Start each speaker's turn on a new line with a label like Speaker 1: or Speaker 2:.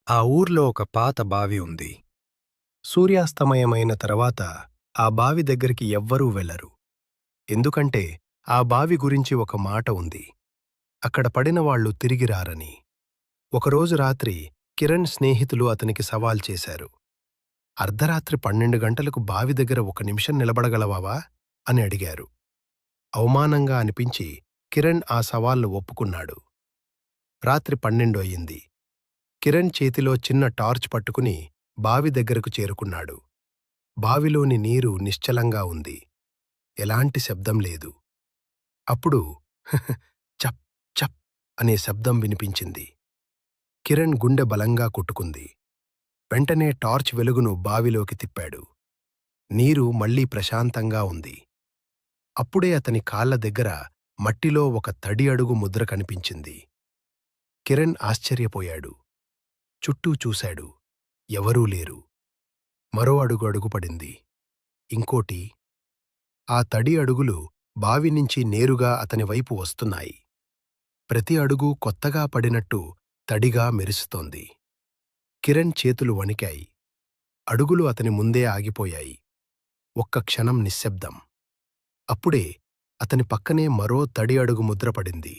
Speaker 1: ఆ ఊర్లో ఒక పాత బావి ఉంది. సూర్యాస్తమయమైన తర్వాత ఆ బావి దగ్గరికి ఎవ్వరూ వెళ్లరు. ఎందుకంటే ఆ బావి గురించి ఒక మాట ఉంది. అక్కడ పడిన వాళ్ళు తిరిగి రారని. ఒకరోజు రాత్రి కిరణ్ స్నేహితులు అతనికి సవాల్ చేశారు. అర్ధరాత్రి 12 గంటలకు బావి దగ్గర ఒక నిమిషం నిలబడగలవావా అని అడిగారు. అవమానంగా అనిపించి కిరణ్ ఆ సవాల్ను ఒప్పుకున్నాడు. రాత్రి 12 అయింది. కిరణ్ చేతిలో చిన్న టార్చ్ పట్టుకుని బావి దగ్గరకు చేరుకున్నాడు. బావిలోని నీరు నిశ్చలంగా ఉంది. ఎలాంటి శబ్దం లేదు. అప్పుడు చప్ చప్ అనే శబ్దం వినిపించింది. కిరణ్ గుండె బలంగా కొట్టుకుంది. వెంటనే టార్చ్ వెలుగును బావిలోకి తిప్పాడు. నీరు మళ్లీ ప్రశాంతంగా ఉంది. అప్పుడే అతని కాళ్ల దగ్గర మట్టిలో ఒక తడి అడుగు ముద్ర కనిపించింది. కిరణ్ ఆశ్చర్యపోయాడు. చుట్టూ చూశాడు. ఎవరూ లేరు. మరో అడుగు అడుగుపడింది. ఇంకోటి. ఆ తడి అడుగులు బావి నుంచి నేరుగా అతని వైపు వస్తున్నాయి. ప్రతి అడుగు కొత్తగా పడినట్టు తడిగా మెరుస్తోంది. కిరణ్ చేతులు వణికాయి. అడుగులు అతని ముందే ఆగిపోయాయి. ఒక్క క్షణం నిశ్శబ్దం. అప్పుడే అతని పక్కనే మరో తడి అడుగు ముద్ర పడింది.